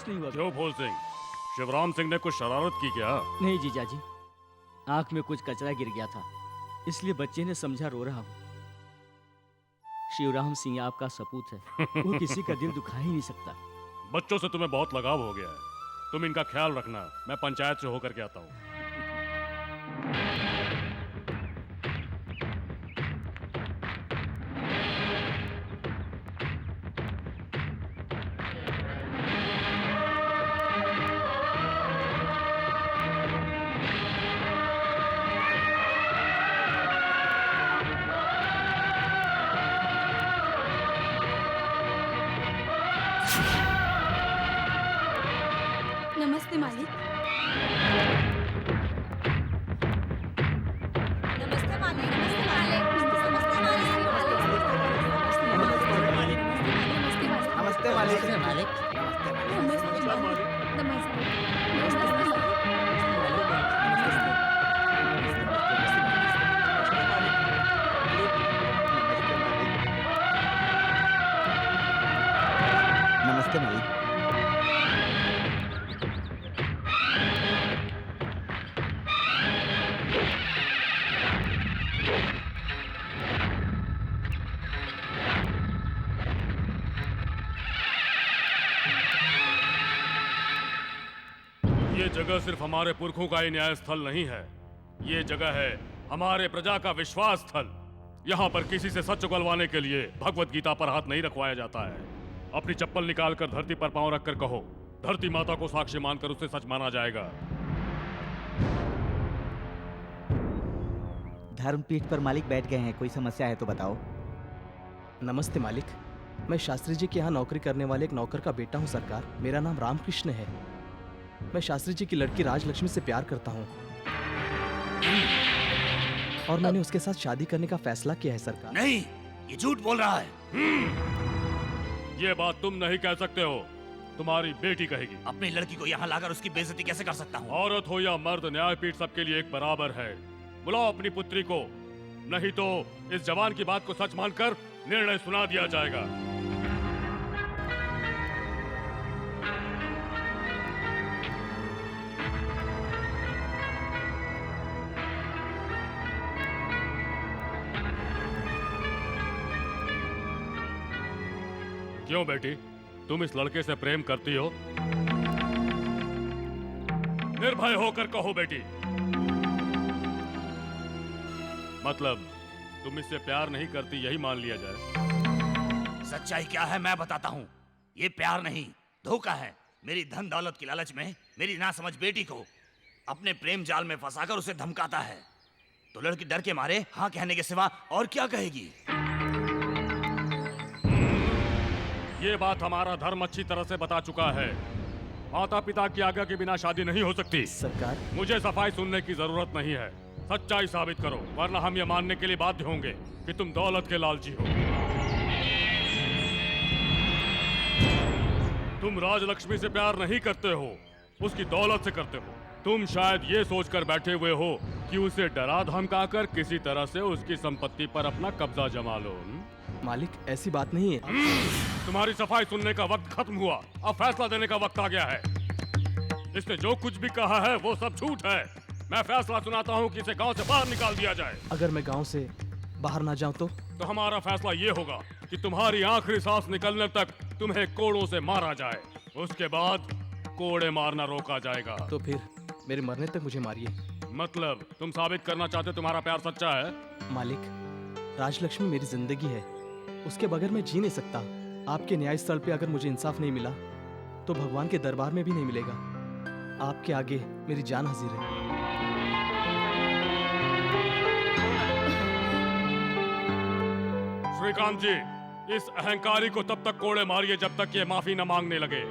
कुछ नहीं हुआ। क्यों फूल सिंह, शिवराम सिंह ने कुछ शरारत की क्या? नहीं जीजा जी, आंख में कुछ कचरा गिर गया था, इसलिए बच्चे ने समझा रो रहा हूँ। शिवराम सिंह आपका सपूत है, वो किसी का दिल दुखा ही नहीं सकता। बच्चों से तुम्हें बहुत लगाव हो गया है, तुम इनका ख्याल रखना। मैं पंचायत से होकर के आता हूँ। नमस्ते मालिक। नमस्ते मालिक। नमस्ते मालिक। नमस्ते मालिक। नमस्ते मालिक। नमस्ते मालिक। ये जगह सिर्फ हमारे पुरखों का ही न्याय स्थल नहीं है, ये जगह है हमारे प्रजा का विश्वास स्थल। यहाँ पर किसी से सच उगलवाने के लिए भगवत गीता पर हाथ नहीं रखवाया जाता है। अपनी चप्पल निकालकर धरती पर पांव रखकर कहो, धरती माता को साक्षी मानकर उसे सच माना जाएगा। धर्मपीठ पर मालिक बैठ गए हैं, कोई समस्या है तो बताओ। नमस्ते मालिक, मैं शास्त्री जी के यहाँ नौकरी करने वाले एक नौकर का बेटा हूँ सरकार। मेरा नाम रामकृष्ण है। मैं शास्त्री जी की लड़की राजलक्ष्मी से प्यार करता हूँ और मैंने उसके साथ शादी करने का फैसला किया है सरकार। नहीं, ये झूठ बोल रहा है। ये बात तुम नहीं कह सकते हो, तुम्हारी बेटी कहेगी। अपनी लड़की को यहाँ लाकर उसकी बेइज्जती कैसे कर सकता हूँ? औरत हो या मर्द, न्यायपीठ सबके लिए एक बराबर है। बुलाओ अपनी पुत्री को, नहीं तो इस जवान की बात को सच मानकर निर्णय सुना दिया जाएगा। क्यों बेटी, तुम इस लड़के से प्रेम करती हो? निर्भय होकर कहो बेटी। मतलब तुम इससे प्यार नहीं करती, यही मान लिया जाए। सच्चाई क्या है मैं बताता हूँ। ये प्यार नहीं, धोखा है। मेरी धन दौलत की लालच में मेरी नासमझ बेटी को अपने प्रेम जाल में फंसाकर उसे धमकाता है, तो लड़की डर के मारे हाँ कहने के सिवा और क्या कहेगी? ये बात हमारा धर्म अच्छी तरह से बता चुका है। माता पिता की आज्ञा के बिना शादी नहीं हो सकती। सरकार, मुझे सफाई सुनने की जरूरत नहीं है, सच्चाई साबित करो, वरना हम ये मानने के लिए बाध्य होंगे कि तुम दौलत के लालची हो। तुम राजलक्ष्मी से प्यार नहीं करते हो, उसकी दौलत से करते हो। तुम शायद ये सोचकर बैठे हुए हो कि उसे डरा धमकाकर किसी तरह से उसकी संपत्ति पर अपना कब्जा जमा लो। मालिक ऐसी बात नहीं है। तुम्हारी सफाई सुनने का वक्त खत्म हुआ, अब फैसला देने का वक्त आ गया है। इसने जो कुछ भी कहा है वो सब झूठ है। मैं फैसला सुनाता हूँ कि इसे गांव से बाहर निकाल दिया जाए। अगर मैं गांव से बाहर ना जाऊं तो हमारा फैसला ये होगा कि तुम्हारी आखिरी सांस निकलने तक तुम्हें कोड़ों से मारा जाए, उसके बाद कोड़े मारना रोका जाएगा। तो फिर मेरे मरने तक मुझे मारिए। मतलब तुम साबित करना चाहते तुम्हारा प्यार सच्चा है? मालिक, राजलक्ष्मी मेरी जिंदगी है, उसके बगैर मैं जी नहीं सकता। आपके न्याय स्थल पे अगर मुझे इंसाफ नहीं मिला तो भगवान के दरबार में भी नहीं मिलेगा। आपके आगे मेरी जान हाजिर है। श्रीकांत जी, इस अहंकारी को तब तक कोड़े मारिए जब तक ये माफी न मांगने लगे।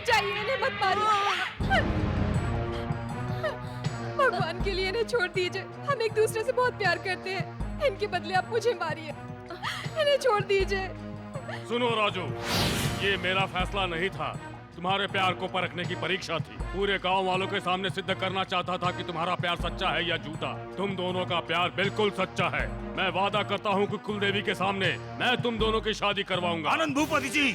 चाहिए, इन्हें मत मारिए। भगवान के लिए इन्हें छोड़ दीजिए, हम एक दूसरे से बहुत प्यार करते हैं। इनके बदले आप मुझे मारिए, इन्हें छोड़ दीजिए। सुनो राजू, ये मेरा फैसला नहीं था, तुम्हारे प्यार को परखने की परीक्षा थी। पूरे गांव वालों के सामने सिद्ध करना चाहता था कि तुम्हारा प्यार सच्चा है या झूठा। तुम दोनों का प्यार बिल्कुल सच्चा है। मैं वादा करता हूँ कि कुलदेवी के सामने मैं तुम दोनों की शादी करवाऊंगा। आनंद भूपति जी,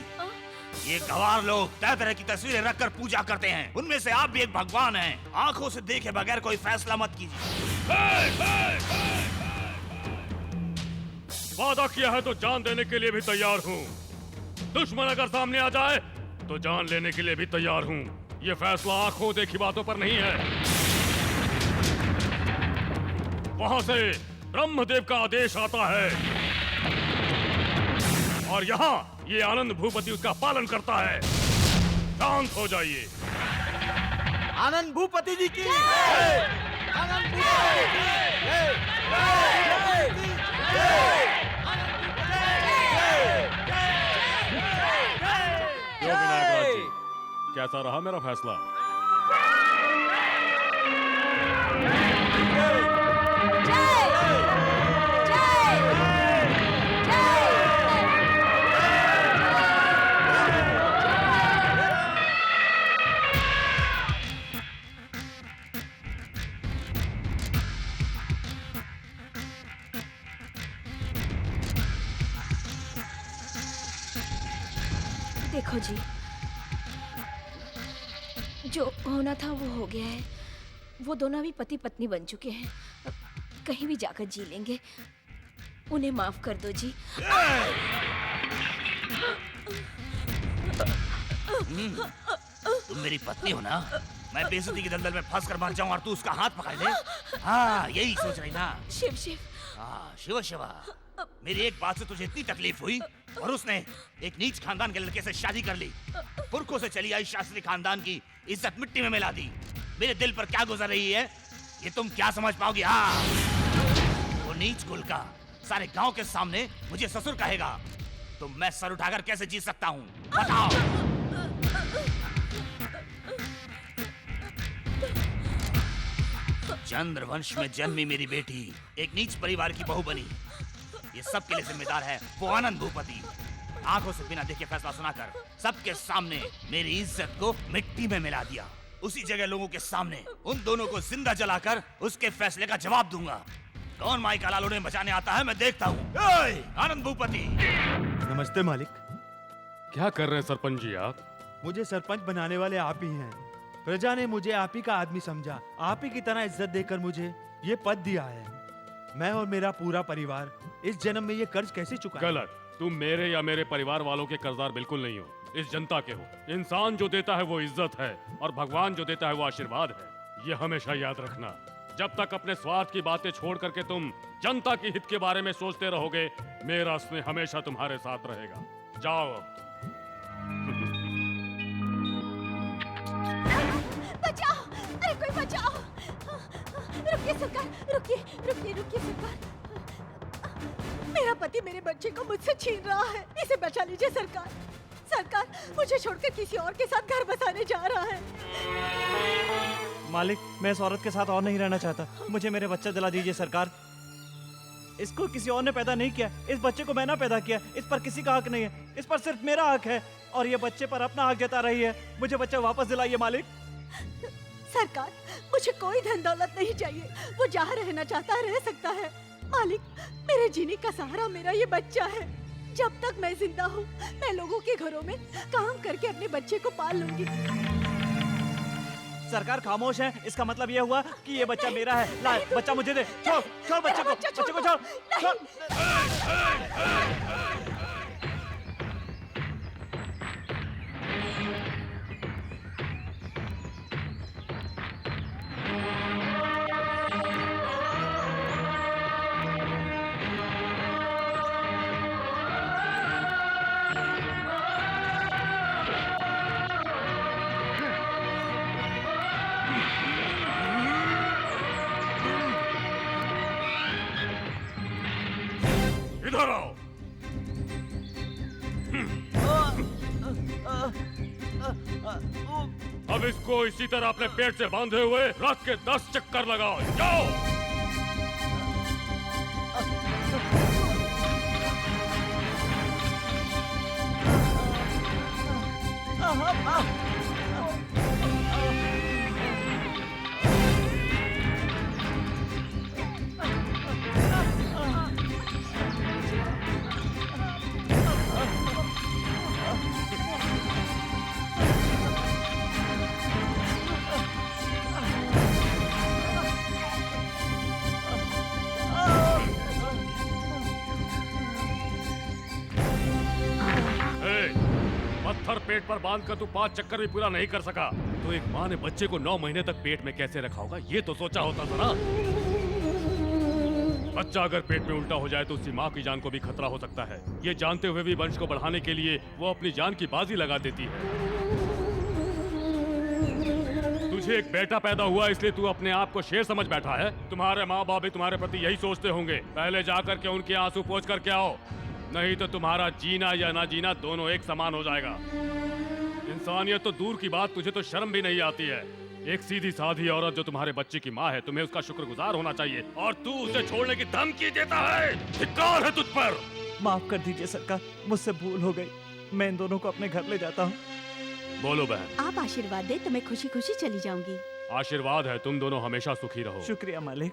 ये गवार लोग तरह तरह की तस्वीरें रखकर पूजा करते हैं। उनमें से आप भी एक भगवान हैं। आंखों से देखे बगैर कोई फैसला मत कीजिए। वादा किया है तो जान देने के लिए भी तैयार हूँ। दुश्मन अगर सामने आ जाए तो जान लेने के लिए भी तैयार हूँ। ये फैसला आंखों देखी बातों पर नहीं है। वहां से ब्रह्मदेव का आदेश आता है और यहाँ ये आनंद भूपति उसका पालन करता है। शांत हो जाइए। आनंद भूपति जी की आनंद भूपति की क्यों विनायक राज जी, कैसा रहा मेरा फैसला? देखो जी, जो होना था वो हो गया है। वो दोनों भी पति पत्नी बन चुके हैं। अब कहीं भी जाकर जी लेंगे। उन्हें माफ कर दो जी। तुम मेरी पत्नी हो ना? मैं बेइज्जती के दलदल में फंस कर मर जाऊं और तू उसका हाथ पकड़ ले? हाँ, यही सोच रही ना? शिव शिव, हाँ, शिवा शिवा, मेरी एक बात से तुझे इतनी तकलीफ हुई और उसने एक नीच खानदान के लड़के से शादी कर ली। पुरखों से चली आई शास्त्री खानदान की इज्जत मिट्टी में मिला दी। मेरे दिल पर क्या गुजर रही है ये तुम क्या समझ पाओगी? हाँ, वो नीच कुल का सारे गांव के सामने मुझे ससुर कहेगा तो मैं सर उठाकर कैसे जी सकता हूँ? बताओ। चंद्रवंश में जन्मी मेरी बेटी एक नीच परिवार की बहू बनी। ये सब के लिए जिम्मेदार है वो आनंद भूपति। आंखों से बिना देखे फैसला सुनाकर सबके सामने मेरी इज्जत को मिट्टी में मिला दिया। उसी जगह लोगों के सामने उन दोनों को जिंदा जलाकर उसके फैसले का जवाब दूंगा। कौन माई का लाल उन्हें बचाने आता है मैं देखता हूँ। आनंद भूपति। नमस्ते मालिक। क्या कर रहे हैं सरपंच जी आप? मुझे सरपंच बनाने वाले आप ही हैं। प्रजा ने मुझे आप ही का आदमी समझा। आप ही की तरह इज्जत देकर मुझे ये पद दिया है। मैं और मेरा पूरा परिवार इस जन्म में ये कर्ज कैसे चुकाएं? गलत। तुम मेरे या मेरे परिवार वालों के कर्जदार बिल्कुल नहीं हो। इस जनता के हो। इंसान जो देता है वो इज्जत है और भगवान जो देता है वो आशीर्वाद है। ये हमेशा याद रखना। जब तक अपने स्वार्थ की बातें छोड़ करके तुम जनता के हित के बारे में सोचते रहोगे, मेरा स्नेह हमेशा तुम्हारे साथ रहेगा। जाओ अब। बचाओ! अरे कोई बचाओ! रुकिए सरकार, रुकिए सरकार। मेरा पति मेरे बच्चे को मुझसे छीन रहा है। इसे बचा लीजिए सरकार। सरकार, मुझे छोड़कर किसी और के साथ घर बसाने जा रहा है। मालिक, मैं इस औरत के साथ और नहीं रहना चाहता। मुझे मेरे बच्चा दिला दीजिए सरकार। इसको किसी और ने पैदा नहीं किया। इस बच्चे को मैंने पैदा किया। इस पर किसी का हक नहीं है। इस पर सिर्फ मेरा हक है और ये बच्चे पर अपना हक जता रही है। मुझे बच्चा वापस दिलाइए मालिक। सरकार, मुझे कोई धन दौलत नहीं चाहिए। वो जहाँ रहना चाहता है रह सकता है। मालिक, मेरे जीने का सहारा मेरा ये बच्चा है। जब तक मैं जिंदा हूँ मैं लोगों के घरों में काम करके अपने बच्चे को पाल लूंगी। सरकार खामोश है, इसका मतलब ये हुआ कि ये बच्चा मेरा है। ला, बच्चा मुझे दे। छोड़ छोड़ बच्चे को, बच्चे को छोड़ छोड़। इधर आओ। अब इसको इसी तरह अपने पेट से बांधे हुए रथ के 10 चक्कर लगाओ। जाओ। पत्थर पेट पर बांध कर तू 5 चक्कर भी पूरा नहीं कर सका, तो एक माँ ने बच्चे को 9 महीने तक पेट में कैसे रखा होगा, ये तो सोचा होता था ना। बच्चा अगर पेट में उल्टा हो जाए तो उसकी माँ की जान को भी खतरा हो सकता है। ये जानते हुए भी वंश को बढ़ाने के लिए वो अपनी जान की बाजी लगा देती है। तुझे एक बेटा पैदा हुआ इसलिए तू अपने आप को शेर समझ बैठा है। तुम्हारे माँ बाप भी तुम्हारे प्रति यही सोचते होंगे, पहले जाकर के उनके आंसू पोंछ करके आओ, नहीं तो तुम्हारा जीना या ना जीना दोनों एक समान हो जाएगा। इंसानियत तो दूर की बात, तुझे तो शर्म भी नहीं आती है। एक सीधी साधी औरत जो तुम्हारे बच्चे की माँ है, तुम्हें उसका शुक्रगुजार होना चाहिए, और तू उसे छोड़ने की धमकी देता है। धिक्कार है तुझ पर। माफ कर दीजिए सरकार, मुझसे भूल हो गई। मैं इन दोनों को अपने घर ले जाता हूँ। बोलो बहन। आप आशीर्वाद दे तो मैं खुशी खुशी चली जाऊंगी। आशीर्वाद है, तुम दोनों हमेशा सुखी रहो। शुक्रिया मालिक।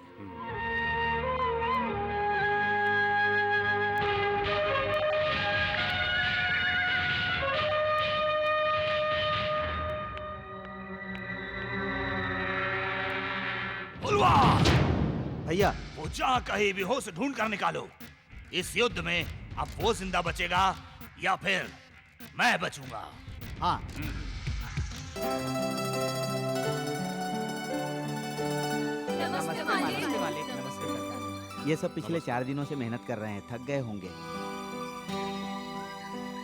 भैया, वो जहाँ कहीं भी हो उसे ढूंढ कर निकालो। इस युद्ध में अब वो जिंदा बचेगा या फिर मैं बचूंगा। हाँ। नमस्ते मालिक। ये सब पिछले 4 दिनों से मेहनत कर रहे हैं, थक गए होंगे।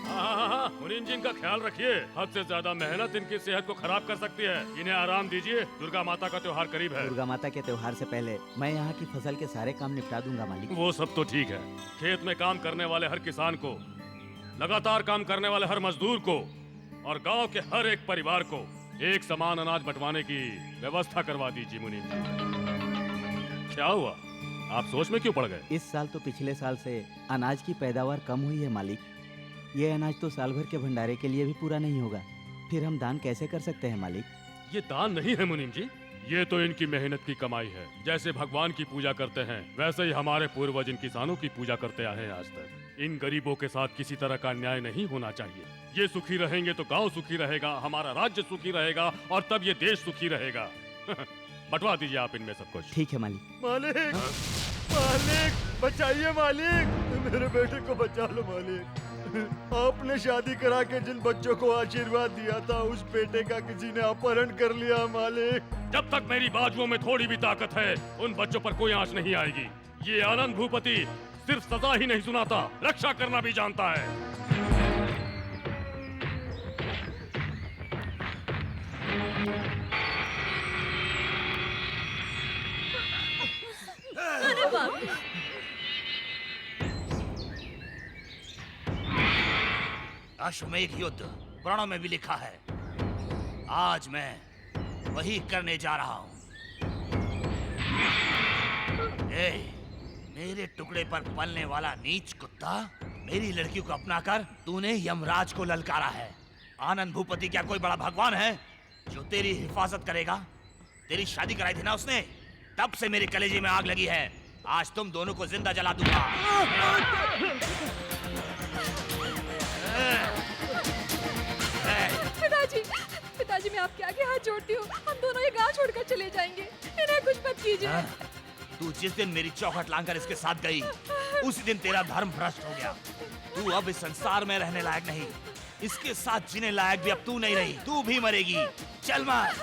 हाँ, मुनीम जी इनका ख्याल रखिए। हद से ज्यादा मेहनत इनकी सेहत को खराब कर सकती है। इन्हें आराम दीजिए, दुर्गा माता का त्योहार करीब है। दुर्गा माता के त्योहार से पहले मैं यहाँ की फसल के सारे काम निपटा दूंगा मालिक। वो सब तो ठीक है, खेत में काम करने वाले हर किसान को, लगातार काम करने वाले हर मजदूर को और गांव के हर एक परिवार को एक समान अनाज बंटवाने की व्यवस्था करवा दीजिए। मुनीम जी, क्या हुआ, आप सोच में क्यों पड़ गए? इस साल तो पिछले साल से अनाज की पैदावार कम हुई है मालिक। ये अनाज तो साल भर के भंडारे के लिए भी पूरा नहीं होगा, फिर हम दान कैसे कर सकते हैं मालिक? ये दान नहीं है मुनीम जी, ये तो इनकी मेहनत की कमाई है। जैसे भगवान की पूजा करते हैं, वैसे ही हमारे पूर्वज इन किसानों की पूजा करते आए हैं आज तक। इन गरीबों के साथ किसी तरह का अन्याय नहीं होना चाहिए। ये सुखी रहेंगे तो गांव सुखी रहेगा, हमारा राज्य सुखी रहेगा और तब ये देश सुखी रहेगा। बंटवा दीजिए आप इनमें सब कुछ। ठीक है मालिक। मालिक, मालिक बचाइए मालिक, मेरे बेटे को बचा लो मालिक। आपने शादी करा के जिन बच्चों को आशीर्वाद दिया था, उस बेटे का किसी ने अपहरण कर लिया मालिक। जब तक मेरी बाजुओं में थोड़ी भी ताकत है, उन बच्चों पर कोई आंच नहीं आएगी। ये आनंद भूपति सिर्फ सजा ही नहीं सुनाता, रक्षा करना भी जानता है। अरे बाप रे। अश्वमेध युद्ध पुराणों में भी लिखा है। आज मैं वही करने जा रहा हूँ। मेरे टुकड़े पर पलने वाला नीच कुत्ता, मेरी लड़की को अपना कर तूने यमराज को ललकारा है। आनंद भूपति क्या कोई बड़ा भगवान है जो तेरी हिफाजत करेगा? तेरी शादी कराई थी ना उसने, तब से मेरे कलेजे में आग लगी है। आज तुम दोनों को जिंदा जला दूंगा। पिताजी, पिताजी मैं आपके आगे हाथ जोड़ती हूँ, हम दोनों ये गांव छोड़कर चले जाएंगे, इन्हें कुछ मत कीजिए। तू जिस दिन मेरी चौखट लांघकर इसके साथ गई, उसी दिन तेरा धर्म भ्रष्ट हो गया। तू अब इस संसार में रहने लायक नहीं, इसके साथ जीने लायक भी अब तू नहीं रही। तू भी मरेगी। चल मार।